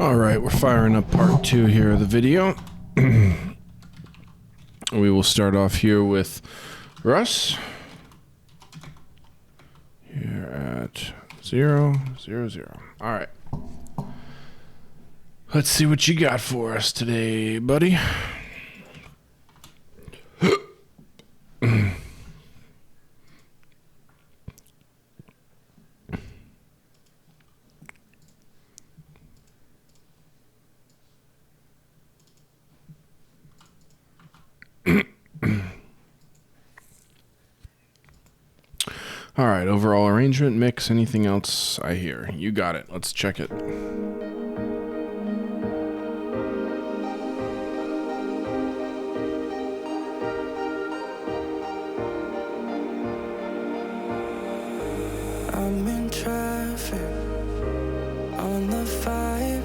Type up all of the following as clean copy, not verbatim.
All right, we're firing up part 2 here of the video. We will start off here with Russ. Here at 0, 0, 0. All right. Let's see what you got for us today, buddy. All right, overall arrangement, mix, anything else I hear? You got it. Let's check it. I'm in traffic on the 5,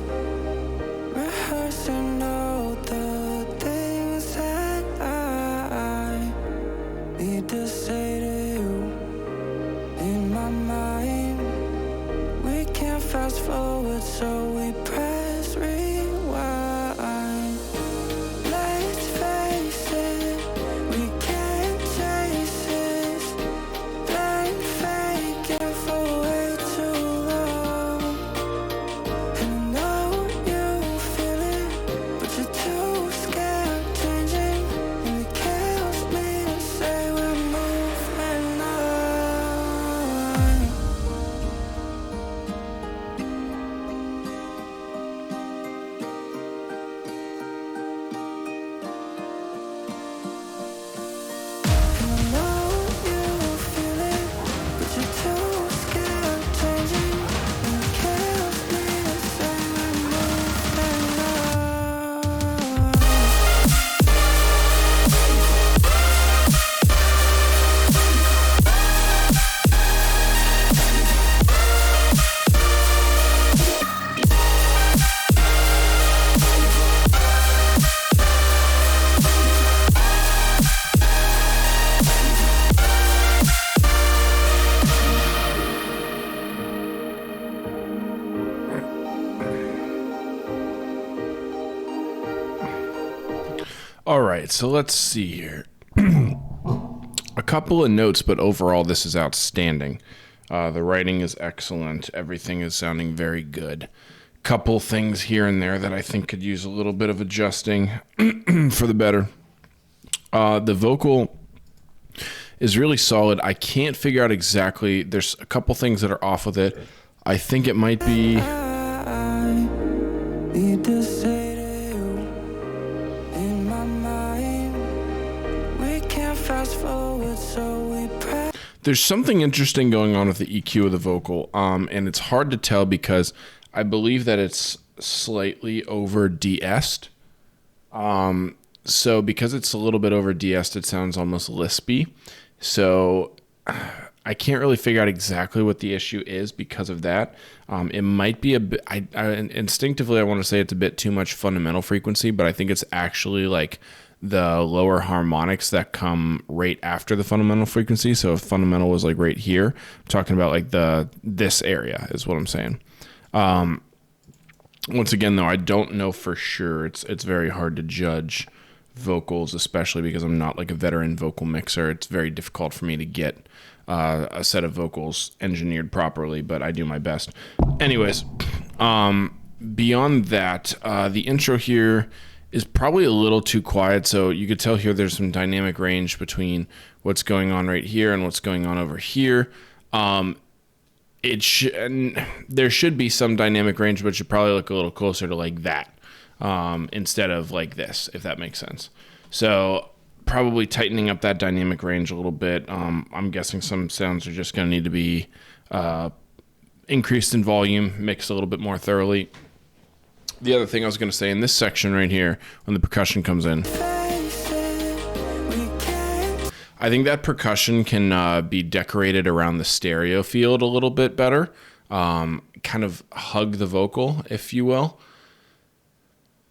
rehearsing all the things that I need to say to you. In my mind, we can't fast forward, so we press rewind. Let's face it, we can't chase this blind faking for way too long. And I know you feel it, but you're too scared of changing, and it kills me to say we're moving on. And I know you feel it, but you're too scared of changing, and it kills me to say we're moving on. All right, so let's see here. A couple of notes, but overall this is outstanding. The writing is excellent. Everything is sounding very good. Couple things here and there that I think could use a little bit of adjusting for the better. The vocal is really solid. I can't figure out exactly. There's a couple things that are off with it. I think it might be. I need to say to you, in my mind, we can't fast forward, so we press. There's something interesting going on with the EQ of the vocal, and it's hard to tell because I believe that it's slightly over de-essed. So because it's a little bit over de-essed, it sounds almost lispy. So I can't really figure out exactly what the issue is because of that. It might be a bit. Instinctively I want to say it's a bit too much fundamental frequency, but I think it's actually like the lower harmonics that come right after the fundamental frequency. So if fundamental was like right here, I'm talking about like this area is what I'm saying. Once again, though, I don't know for sure. It's very hard to judge vocals, especially because I'm not like a veteran vocal mixer. It's very difficult for me to get a set of vocals engineered properly, but I do my best. Anyways, beyond that, the intro here is probably a little too quiet, so you could tell here there's some dynamic range between what's going on right here and what's going on over here. There should be some dynamic range, but it should probably look a little closer to like that instead of like this, if that makes sense. So probably tightening up that dynamic range a little bit. I'm guessing some sounds are just going to need to be increased in volume, mixed a little bit more thoroughly. The other thing I was going to say in this section right here, when the percussion comes in, I think that percussion can be decorated around the stereo field a little bit better. Kind of hug the vocal, if you will.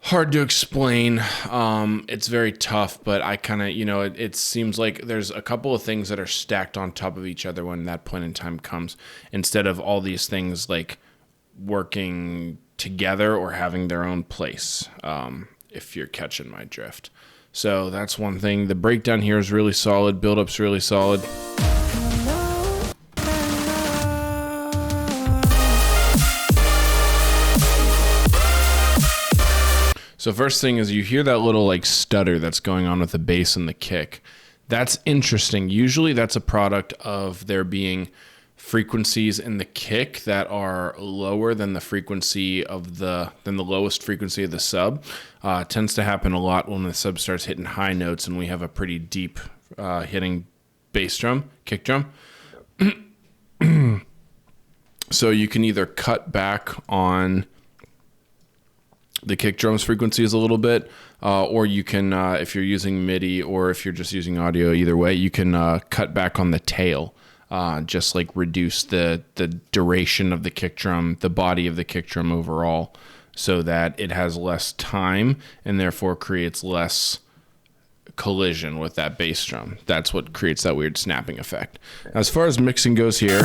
Hard to explain. It's very tough, but I kind of, it seems like there's a couple of things that are stacked on top of each other when that point in time comes, instead of all these things like working together or having their own place, if you're catching my drift. So that's one thing. The breakdown here is really solid. Build-up's really solid. So first thing is you hear that little like stutter that's going on with the bass and the kick. That's interesting. Usually that's a product of there being frequencies in the kick that are lower than the frequency of the lowest frequency of the sub. It tends to happen a lot when the sub starts hitting high notes and we have a pretty deep hitting bass drum, kick drum. So you can either cut back on the kick drum's frequencies a little bit, or you can, if you're using MIDI or if you're just using audio, either way, you can cut back on the tail, just like reduce the duration of the kick drum, the body of the kick drum overall, so that it has less time and therefore creates less collision with that bass drum. That's what creates that weird snapping effect. As far as mixing goes here,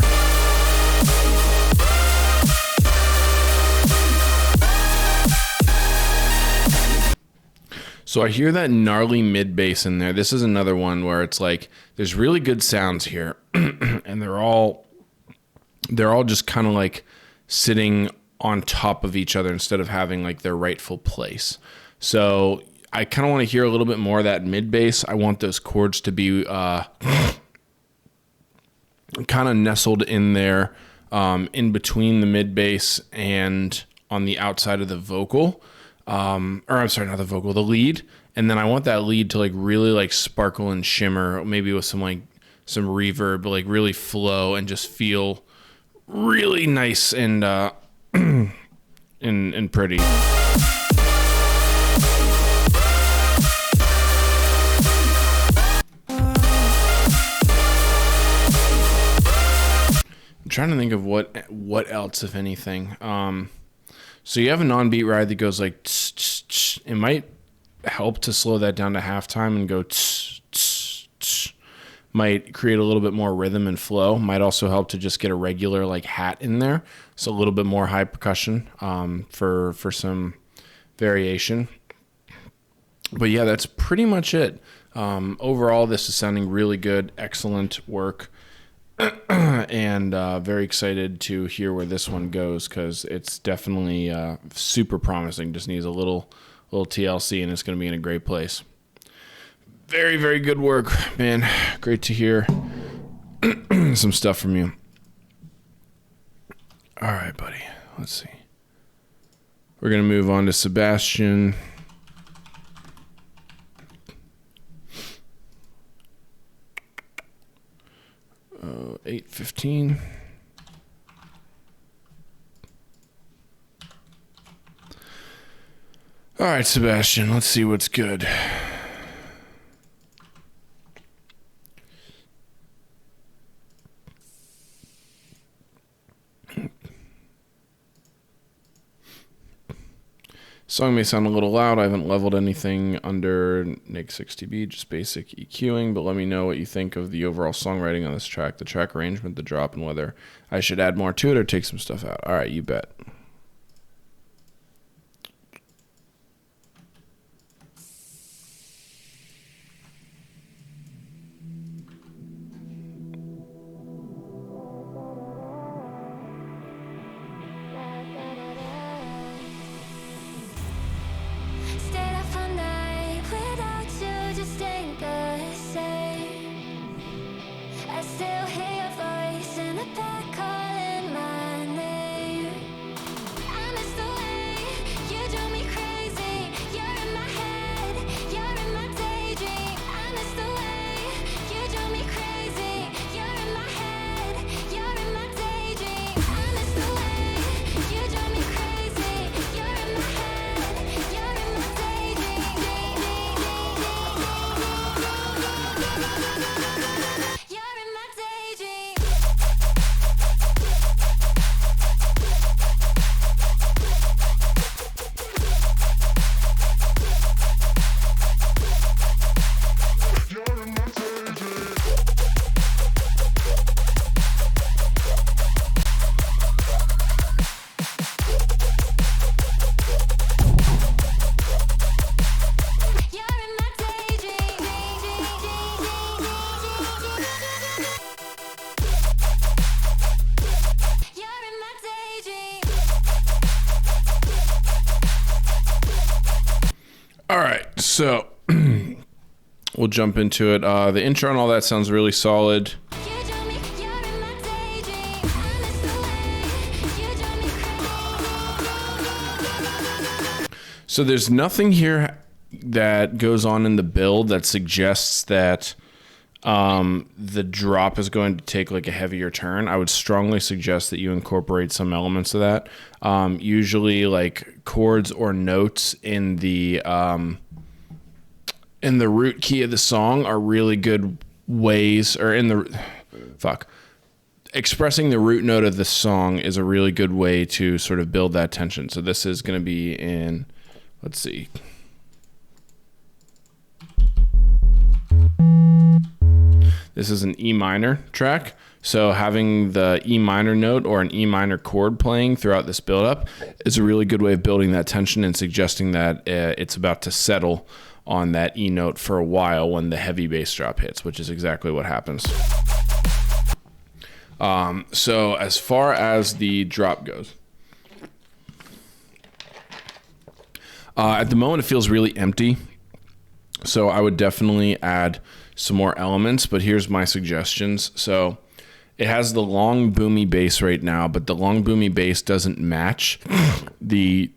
so I hear that gnarly mid bass in there. This is another one where it's like there's really good sounds here, and they're all just kind of like sitting on top of each other instead of having like their rightful place. So I kind of want to hear a little bit more of that mid bass. I want those chords to be kind of nestled in there, in between the mid bass and on the outside of the vocal. Or I'm sorry, not the vocal, the lead. And then I want that lead to like really like sparkle and shimmer, maybe with some reverb, like really flow and just feel really nice and and pretty. I'm trying to think of what else, if anything. So you have a non-beat ride that goes like tss, tss, tss. It might help to slow that down to halftime and go tss, tss, tss. Might create a little bit more rhythm and flow. Might also help to just get a regular like hat in there, so a little bit more high percussion for some variation. But yeah, that's pretty much it. Overall, this is sounding really good. Excellent work. And very excited to hear where this one goes, because it's definitely super promising. Just needs a little TLC and it's going to be in a great place. Very, very good work, man. Great to hear some stuff from you. All right, buddy. Let's see. We're going to move on to Sebastian. Oh, 8:15. All right, Sebastian, let's see what's good. Song may sound a little loud. I haven't leveled anything under neg 6dB, just basic EQing, but let me know what you think of the overall songwriting on this track, the track arrangement, the drop, and whether I should add more to it or take some stuff out. All right, you bet. Stayed up all night without you, just ain't the same. I still hear your voice in the back calling my name. So we'll jump into it. The intro and all that sounds really solid. So there's nothing here that goes on in the build that suggests that the drop is going to take like a heavier turn. I would strongly suggest that you incorporate some elements of that. Usually like chords or notes in the root key of the song are really good ways, or expressing the root note of the song is a really good way to sort of build that tension. So this is going to be in, let's see. This is an E minor track. So having the E minor note or an E minor chord playing throughout this build-up is a really good way of building that tension and suggesting that it's about to settle on that E note for a while when the heavy bass drop hits, which is exactly what happens. So as far as the drop goes, at the moment it feels really empty. So I would definitely add some more elements, but here's my suggestions. So it has the long boomy bass right now, but the long boomy bass doesn't match the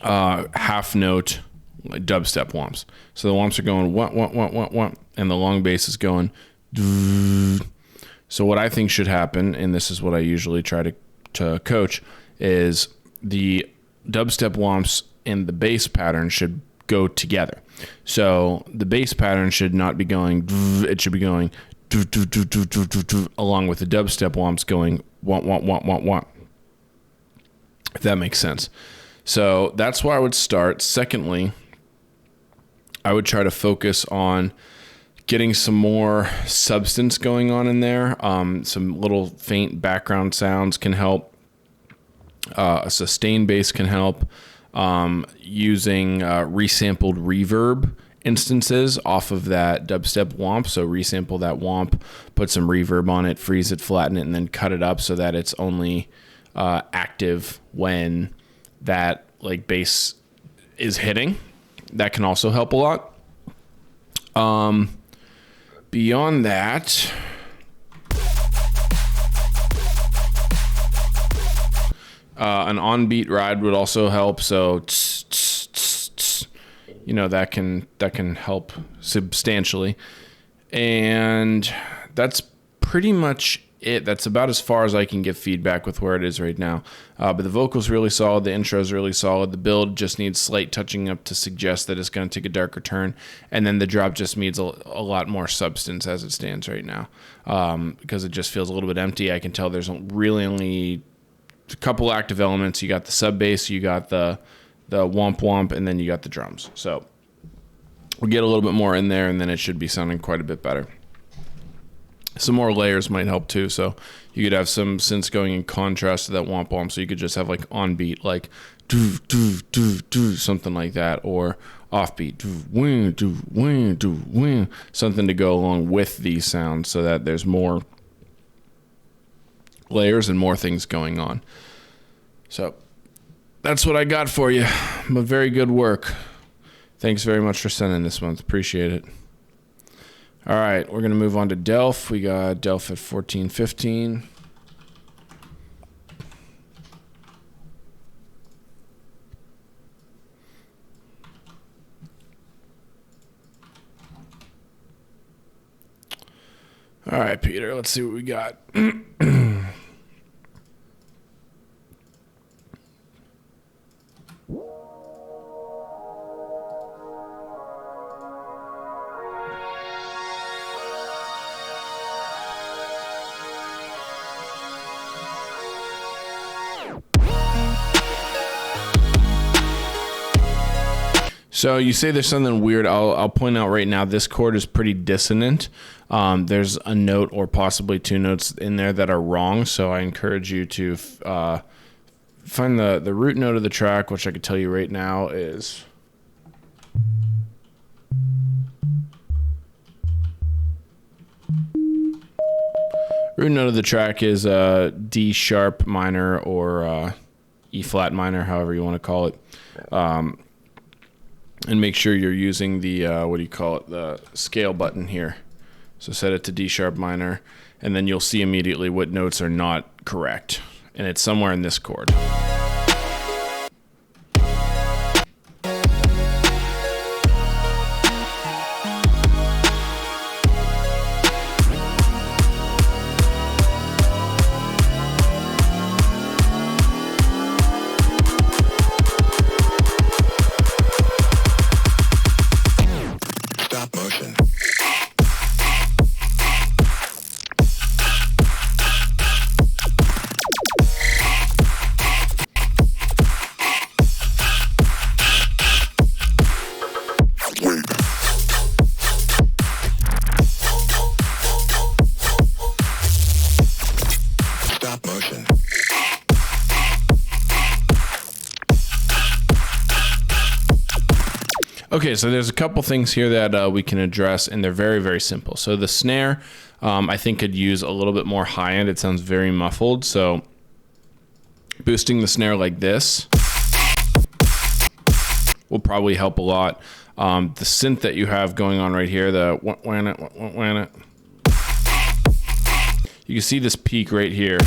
half note like dubstep whomps. So the whomps are going wah, wah, wah, wah, wah, and the long bass is going doo. So what I think should happen, and this is what I usually try to coach, is the dubstep whomps and the bass pattern should go together. So the bass pattern should not be going, it should be going along with the dubstep whomps going wah, wah, wah, wah, wah. If that makes sense. So that's where I would start. Secondly, I would try to focus on getting some more substance going on in there. Some little faint background sounds can help. A sustained bass can help. Using resampled reverb instances off of that dubstep whomp. So resample that whomp, put some reverb on it, freeze it, flatten it, and then cut it up so that it's only active when that like bass is hitting. That can also help a lot. Beyond that, an on-beat ride would also help. So, that can help substantially. And that's pretty much it. That's about as far as I can give feedback with where it is right now. But the vocal's really solid. The intro's really solid. The build just needs slight touching up to suggest that it's going to take a darker turn. And then the drop just needs a lot more substance as it stands right now. Because it just feels a little bit empty. I can tell there's really only a couple active elements. You got the sub bass, you got the womp womp, and then you got the drums. So we'll get a little bit more in there, and then it should be sounding quite a bit better. Some more layers might help too. So you could have some synths going in contrast to that womp womp. So you could just have like on beat, like do do do do, something like that, or offbeat, do wing do wing do wing, something to go along with these sounds, so that there's more layers and more things going on. So that's what I got for you. But very good work. Thanks very much for sending this one. Appreciate it. All right, we're going to move on to Delph. We got Delph at 1415. All right, Peter, let's see what we got. So you say there's something weird. I'll point out right now, this chord is pretty dissonant. There's a note or possibly two notes in there that are wrong. So I encourage you to find the root note of the track, which I could tell you right now is... Root note of the track is D sharp minor or E flat minor, however you want to call it. And make sure you're using the, what do you call it, the scale button here. So set it to D sharp minor, and then you'll see immediately what notes are not correct. And it's somewhere in this chord. Stop motion. Stop motion. Okay, so there's a couple things here that we can address, and they're very, very simple. So the snare, I think, could use a little bit more high end. It sounds very muffled. So boosting the snare like this will probably help a lot. The synth that you have going on right here, the you can see this peak right here.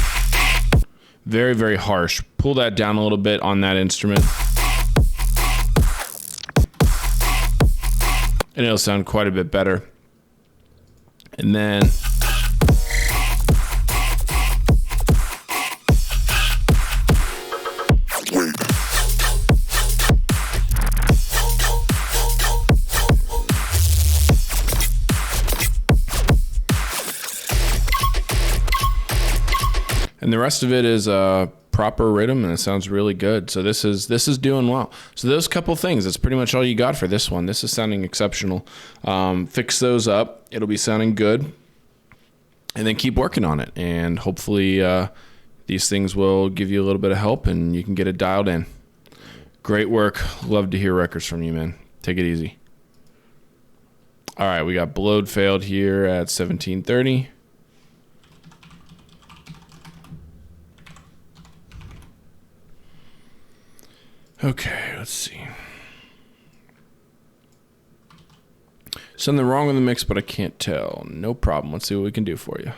Very, very harsh. Pull that down a little bit on that instrument, and it'll sound quite a bit better. And then and the rest of it is proper rhythm, and it sounds really good. So this is doing well. So those couple things, that's pretty much all you got for this one. This is sounding exceptional. Fix those up, it'll be sounding good, and then keep working on it, and hopefully these things will give you a little bit of help and you can get it dialed in. Great work. Love to hear records from you, man. Take it easy. All right, we got Blowed Failed here at 1730. Okay, let's see. Something wrong with the mix, but I can't tell. No problem. Let's see what we can do for you.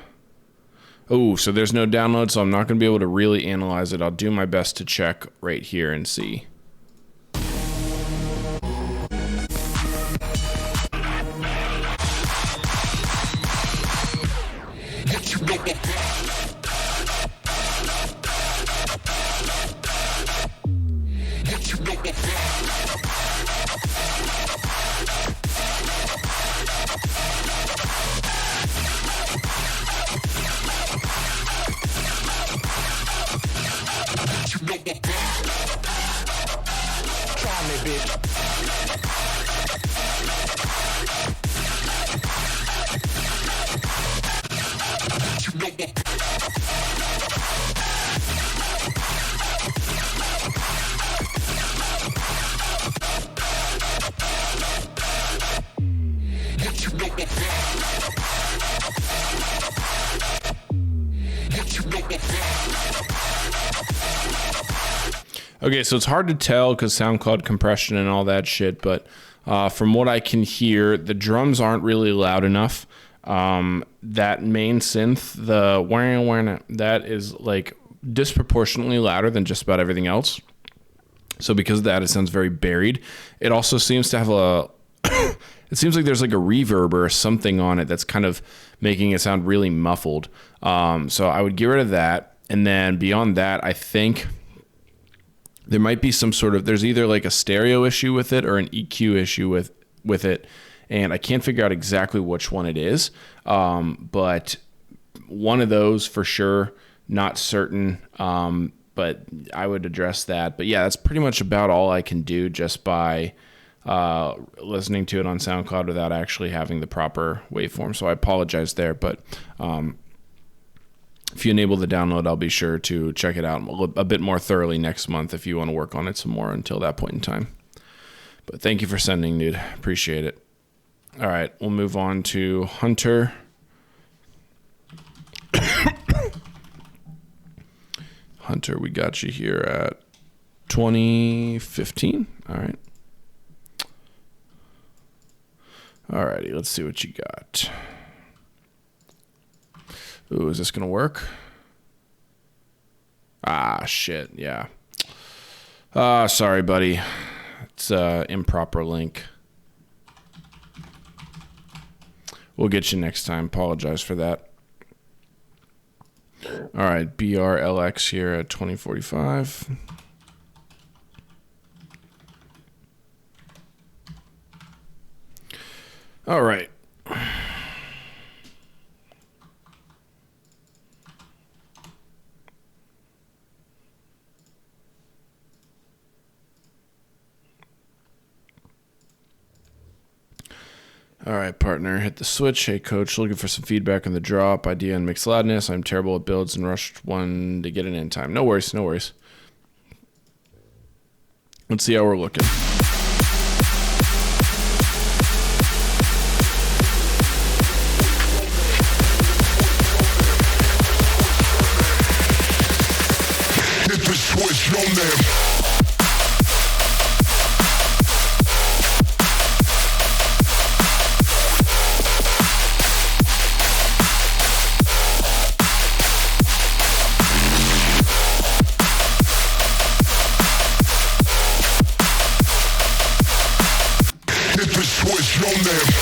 Oh, so there's no download, so I'm not going to be able to really analyze it. I'll do my best to check right here and see. Okay, so it's hard to tell because SoundCloud compression and all that shit, but from what I can hear, the drums aren't really loud enough. That main synth, the wah, that is like disproportionately louder than just about everything else. So because of that, it sounds very buried. It also seems to have a it seems like there's like a reverb or something on it that's kind of making it sound really muffled. So I would get rid of that. And then beyond that, I think there might be some sort of, there's either like a stereo issue with it or an EQ issue with it. And I can't figure out exactly which one it is. But one of those for sure, not certain. But I would address that. But yeah, that's pretty much about all I can do just by listening to it on SoundCloud without actually having the proper waveform. So I apologize there. But if you enable the download, I'll be sure to check it out a bit more thoroughly next month if you want to work on it some more until that point in time. But thank you for sending, dude. Appreciate it. All right, we'll move on to Hunter. Hunter, we got you here at 2015. All right. Alrighty, let's see what you got. Ooh, is this gonna work? Ah, shit, yeah. Sorry, buddy. It's improper link. We'll get you next time. Apologize for that. All right, BRLX here at 2045. All right. All right, partner, hit the switch. Hey, coach, looking for some feedback on the drop, idea, and mixed loudness. I'm terrible at builds and rushed one to get it in time. No worries, no worries. Let's see how we're looking. Hit the switch on them. Switch on them.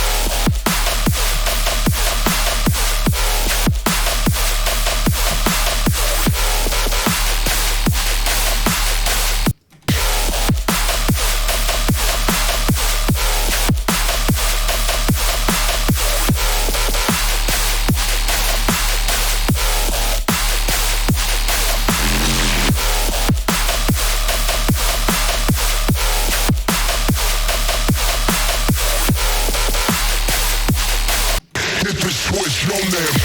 Switch on them.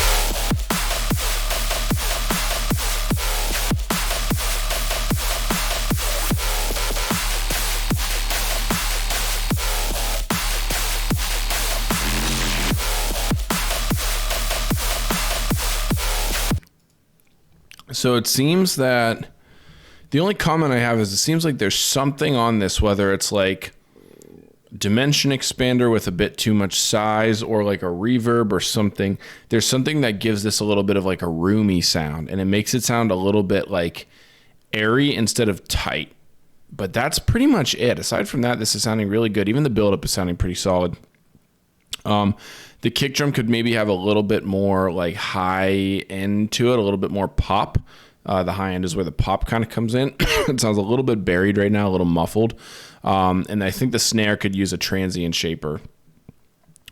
So it seems that the only comment I have is it seems like there's something on this, whether it's like dimension expander with a bit too much size or like a reverb or something. There's something that gives this a little bit of like a roomy sound, and it makes it sound a little bit like airy instead of tight. But that's pretty much it. Aside from that, this is sounding really good. Even the buildup is sounding pretty solid. The kick drum could maybe have a little bit more like high end to it, a little bit more pop. The high end is where the pop kind of comes in. It sounds a little bit buried right now, a little muffled. And I think the snare could use a transient shaper.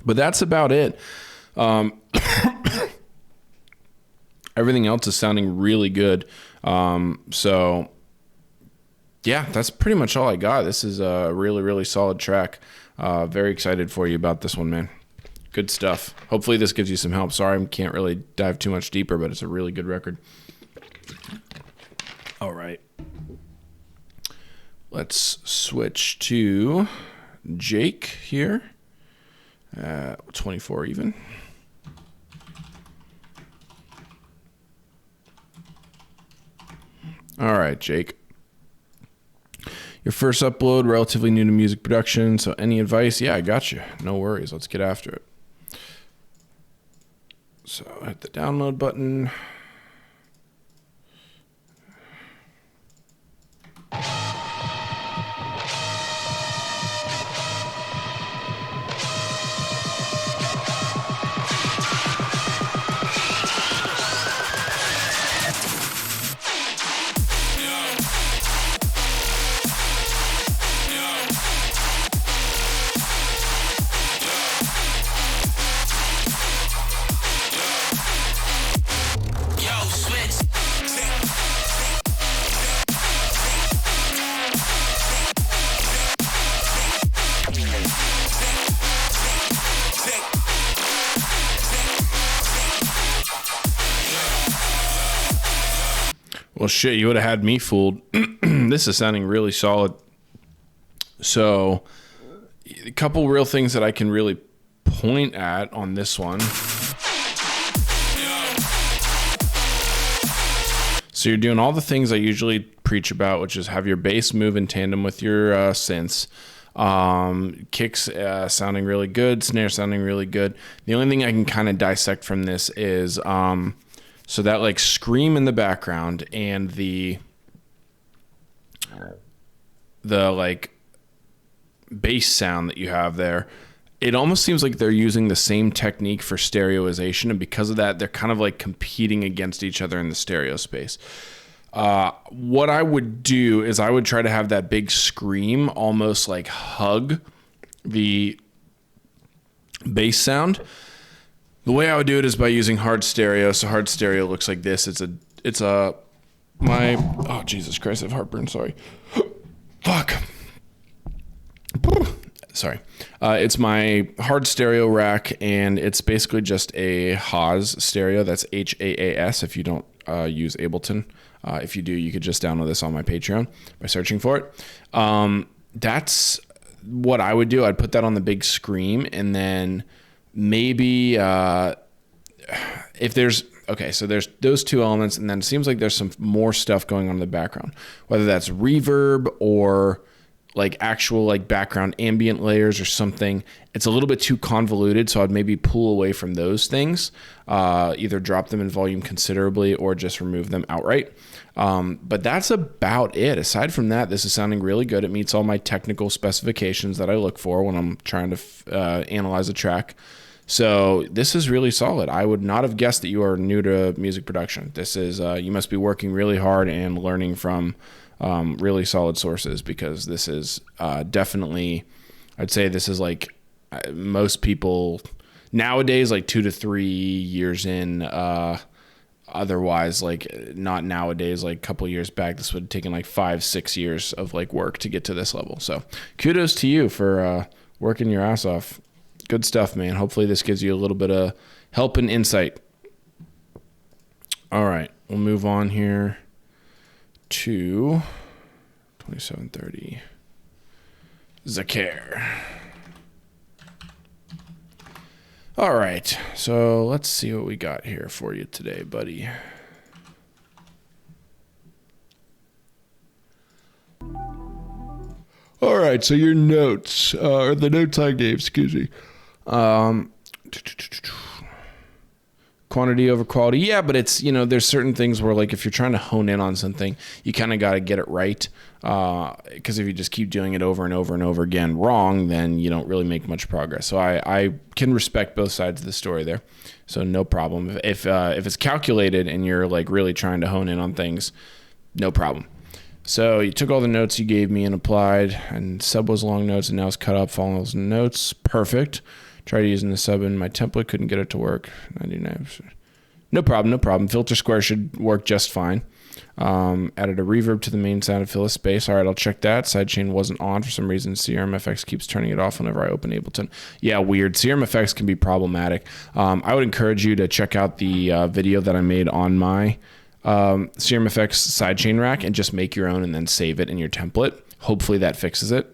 But that's about it. Everything else is sounding really good. So, yeah, that's pretty much all I got. This is a really, really solid track. Very excited for you about this one, man. Good stuff. Hopefully this gives you some help. Sorry, I can't really dive too much deeper, but it's a really good record. All right. Let's switch to Jake here. 24 even. All right, Jake. Your first upload, relatively new to music production, so any advice? Yeah, I got you. No worries. Let's get after it. So hit the download button. Well, shit, you would have had me fooled. This is sounding really solid. So, a couple real things that I can really point at on this one. So you're doing all the things I usually preach about, which is have your bass move in tandem with your synths. Kicks sounding really good, snare sounding really good. The only thing I can kind of dissect from this is so that like scream in the background and the like bass sound that you have there, it almost seems like they're using the same technique for stereoization, and because of that, they're kind of like competing against each other in the stereo space. What I would do is I would try to have that big scream almost like hug the bass sound. The way I would do it is by using hard stereo. So hard stereo looks like this. Oh, Jesus Christ, I have heartburn. Sorry. Fuck. Sorry. It's my hard stereo rack, and it's basically just a Haas stereo. That's HAAS if you don't use Ableton. If you do, you could just download this on my Patreon by searching for it. That's what I would do. I'd put that on the big scream, and then maybe if there's... Okay, so there's those two elements, and then it seems like there's some more stuff going on in the background, whether that's reverb or like actual like background ambient layers or something. It's a little bit too convoluted, so I'd maybe pull away from those things, either drop them in volume considerably or just remove them outright. But that's about it. Aside from that, this is sounding really good. It meets all my technical specifications that I look for when I'm trying to analyze a track. So this is really solid. I would not have guessed that you are new to music production. This is you must be working really hard and learning from really solid sources, because this is definitely, I'd say this is like most people nowadays, like 2 to 3 years in. Otherwise, like not nowadays, like a couple years back, this would have taken like 5-6 years of like work to get to this level. So kudos to you for working your ass off. Good stuff, man. Hopefully this gives you a little bit of help and insight. All right, we'll move on here to 2730 Zacher. All right, so let's see what we got here for you today, buddy. All right, so your notes, or the notes I gave, excuse me. Quantity over quality. Yeah, but it's, there's certain things where like if you're trying to hone in on something, you kind of got to get it right. Because if you just keep doing it over and over and over again wrong, then you don't really make much progress. So I can respect both sides of the story there. So no problem. If it's calculated and you're like really trying to hone in on things, no problem. So you took all the notes you gave me and applied, and sub was long notes and now it's cut up following those notes. Perfect. Tried using the sub in my template, couldn't get it to work. 99. No problem. Filter square should work just fine. Added a reverb to the main sound to fill a space. All right, I'll check that. Sidechain wasn't on for some reason. CRMFX keeps turning it off whenever I open Ableton. Yeah, weird. CRMFX can be problematic. I would encourage you to check out the video that I made on my CRMFX sidechain rack and just make your own and then save it in your template. Hopefully that fixes it.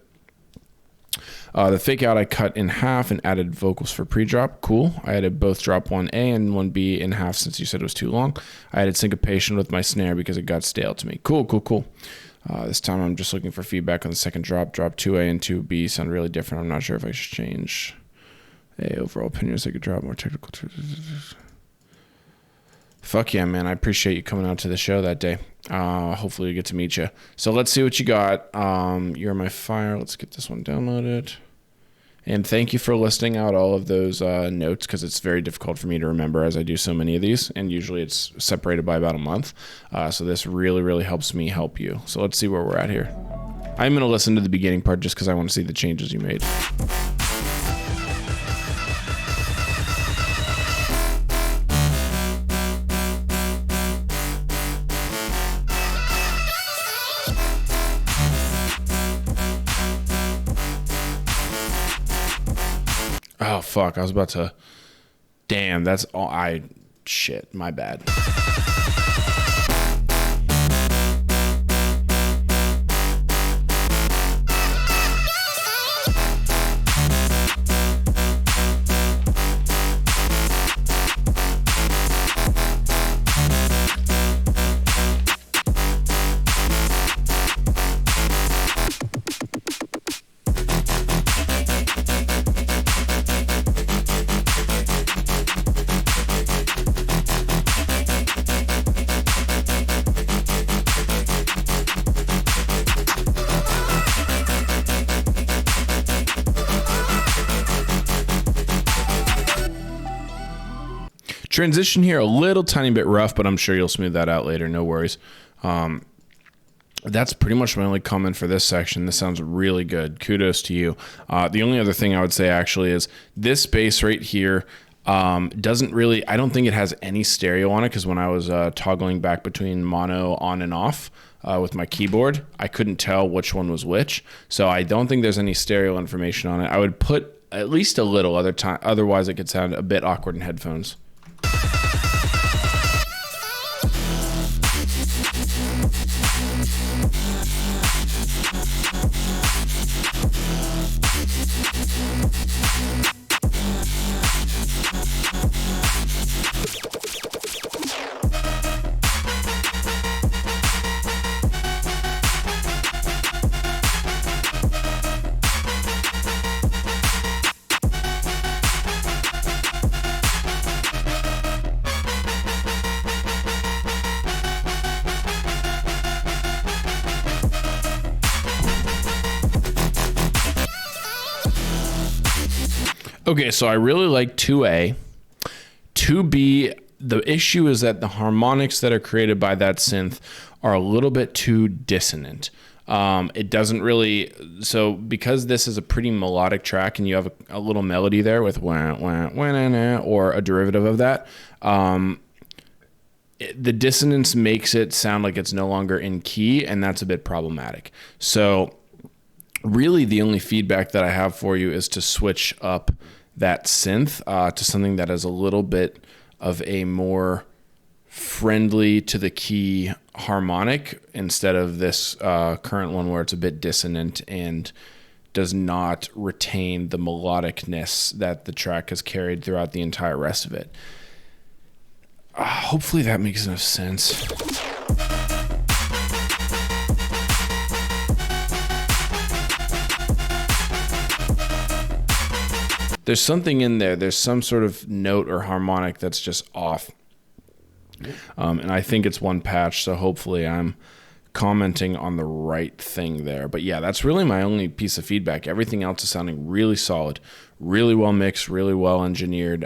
The fake out I cut in half and added vocals for pre-drop. Cool. I added both drop 1A and 1B in half since you said it was too long. I added syncopation with my snare because it got stale to me. Cool. This time I'm just looking for feedback on the second drop. Drop 2A and 2B sound really different. I'm not sure if I should change. Overall opinion is I could drop more technical. Fuck yeah, man. I appreciate you coming out to the show that day. Hopefully we get to meet you. So let's see what you got. You're my fire. Let's get this one downloaded. And thank you for listing out all of those notes, because it's very difficult for me to remember as I do so many of these. And usually it's separated by about a month. So this really, really helps me help you. So let's see where we're at here. I'm going to listen to the beginning part just because I want to see the changes you made. Oh, fuck. I was about to... Damn, that's all... Shit, my bad. Transition here, a little tiny bit rough, but I'm sure you'll smooth that out later. No worries. That's pretty much my only comment for this section. This sounds really good. Kudos to you. The only other thing I would say actually is this bass right here doesn't really, I don't think it has any stereo on it, because when I was toggling back between mono on and off with my keyboard, I couldn't tell which one was which. So I don't think there's any stereo information on it. I would put at least a little, otherwise it could sound a bit awkward in headphones. Okay, so I really like 2A. 2B, the issue is that the harmonics that are created by that synth are a little bit too dissonant. It doesn't really, so because this is a pretty melodic track and you have a little melody there with wah, wah, wah, nah, nah, or a derivative of that, the dissonance makes it sound like it's no longer in key, and that's a bit problematic. So really the only feedback that I have for you is to switch up that synth to something that is a little bit of a more friendly to the key harmonic, instead of this current one where it's a bit dissonant and does not retain the melodicness that the track has carried throughout the entire rest of it. Hopefully that makes enough sense. There's something in there. There's some sort of note or harmonic that's just off. And I think it's one patch, so hopefully I'm commenting on the right thing there. But yeah, that's really my only piece of feedback. Everything else is sounding really solid, really well mixed, really well engineered.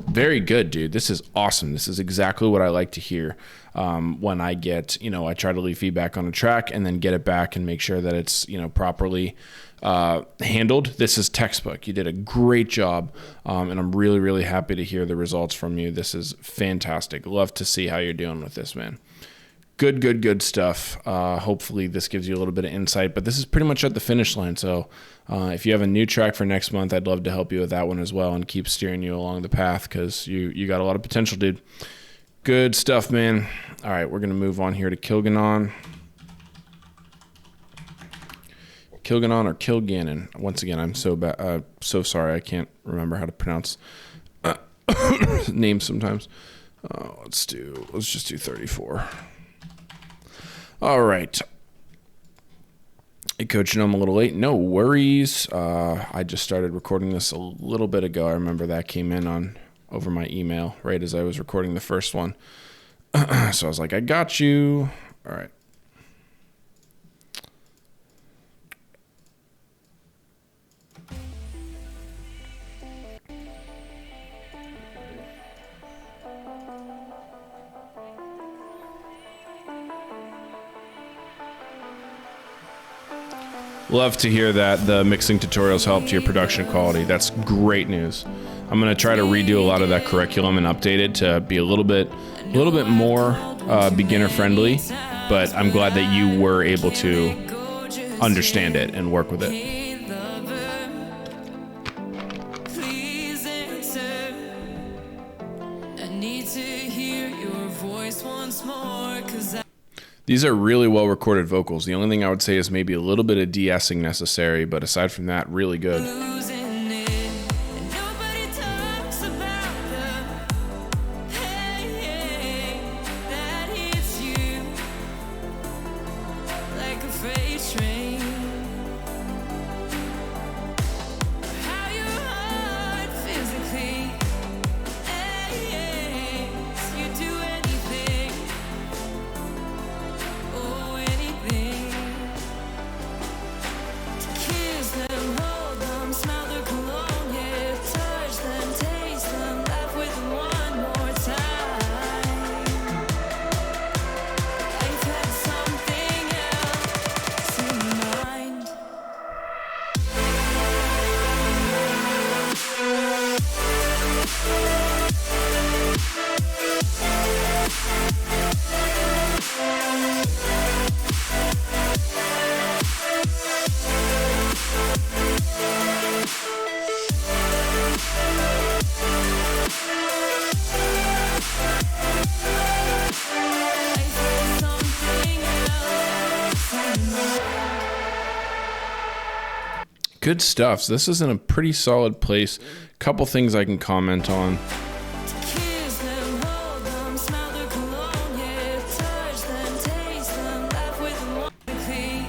Very good, dude. This is awesome. This is exactly what I like to hear when I get, I try to leave feedback on a track and then get it back and make sure that it's, properly handled. This is textbook. You did a great job, and I'm really, really happy to hear the results from you. This is fantastic. Love to see how you're doing with this, man. Good stuff. Hopefully this gives you a little bit of insight, but this is pretty much at the finish line. So if you have a new track for next month, I'd love to help you with that one as well and keep steering you along the path, because you got a lot of potential, dude. Good stuff, man. All right, we're going to move on here to Kilgannon. Kilgannon or Kilgannon. Once again, I'm so sorry. I can't remember how to pronounce names sometimes. Let's just do 34. All right. Hey, Coach, I'm a little late. No worries. I just started recording this a little bit ago. I remember that came in over my email right as I was recording the first one. So I was like, I got you. All right. Love to hear that the mixing tutorials helped your production quality. That's great news. I'm going to try to redo a lot of that curriculum and update it to be a little bit more beginner friendly, but I'm glad that you were able to understand it and work with it. These are really well recorded vocals. The only thing I would say is maybe a little bit of de-essing necessary, but aside from that, really good. Kiss them, hold them, smile. Good stuff. So this is in a pretty solid place. Couple things I can comment on. Kiss them, hold them, smell their cologne, yeah. Touch them, taste them, laugh with them, hey,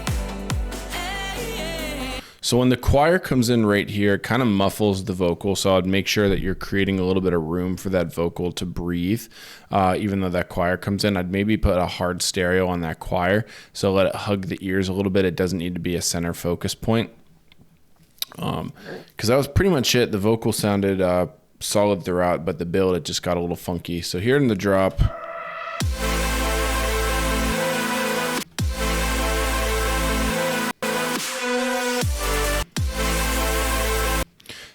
hey. So when the choir comes in right here, it kind of muffles the vocal. So I'd make sure that you're creating a little bit of room for that vocal to breathe. Even though that choir comes in, I'd maybe put a hard stereo on that choir. So let it hug the ears a little bit. It doesn't need to be a center focus point. Because that was pretty much it. The vocal sounded solid throughout, but the build, it just got a little funky. So here in the drop,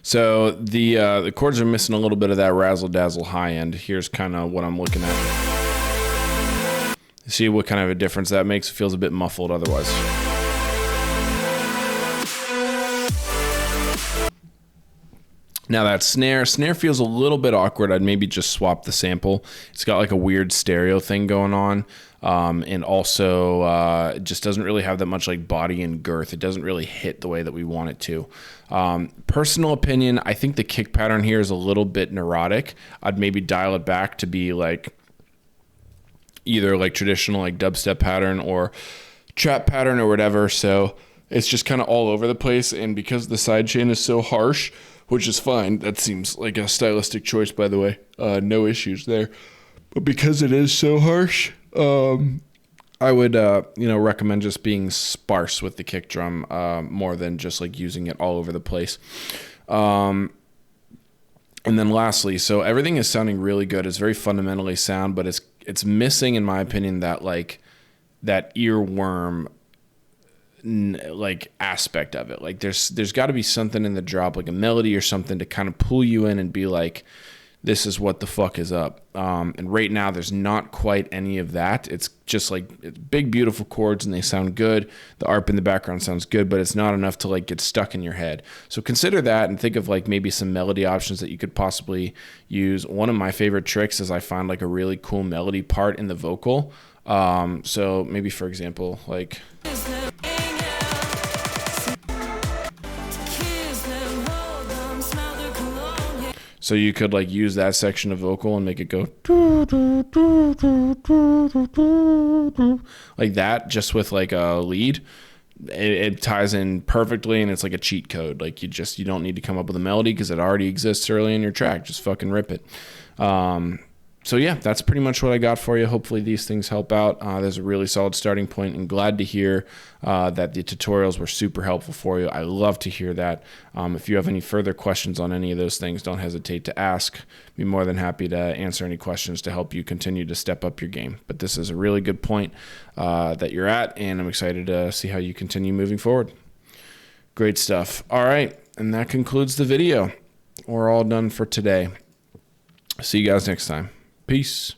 so the chords are missing a little bit of that razzle dazzle high end. Here's kind of what I'm looking at. See what kind of a difference that makes. It feels a bit muffled otherwise. Now that snare feels a little bit awkward. I'd maybe just swap the sample. It's got like a weird stereo thing going on. And also it just doesn't really have that much like body and girth. It doesn't really hit the way that we want it to. Personal opinion, I think the kick pattern here is a little bit neurotic. I'd maybe dial it back to be like either like traditional like dubstep pattern or trap pattern or whatever. So it's just kind of all over the place. And because the sidechain is so harsh, which is fine. That seems like a stylistic choice, by the way. No issues there. But because it is so harsh, I would, recommend just being sparse with the kick drum more than just like using it all over the place. And then lastly, so everything is sounding really good. It's very fundamentally sound, but it's missing, in my opinion, that like that earworm like aspect of it. Like there's got to be something in the drop, like a melody or something to kind of pull you in and be like, this is what the fuck is up. And right now there's not quite any of that. It's just like it's big, beautiful chords and they sound good. The ARP in the background sounds good, but it's not enough to like get stuck in your head. So consider that and think of like maybe some melody options that you could possibly use. One of my favorite tricks is I find like a really cool melody part in the vocal. So maybe for example, like, so you could like use that section of vocal and make it go like that, just with like a lead. It ties in perfectly and it's like a cheat code. Like you don't need to come up with a melody because it already exists early in your track. Just fucking rip it. So yeah, that's pretty much what I got for you. Hopefully these things help out. There's a really solid starting point, and glad to hear that the tutorials were super helpful for you. I love to hear that. If you have any further questions on any of those things, don't hesitate to ask. Be more than happy to answer any questions to help you continue to step up your game. But this is a really good point that you're at, and I'm excited to see how you continue moving forward. Great stuff. All right, and that concludes the video. We're all done for today. See you guys next time. Peace.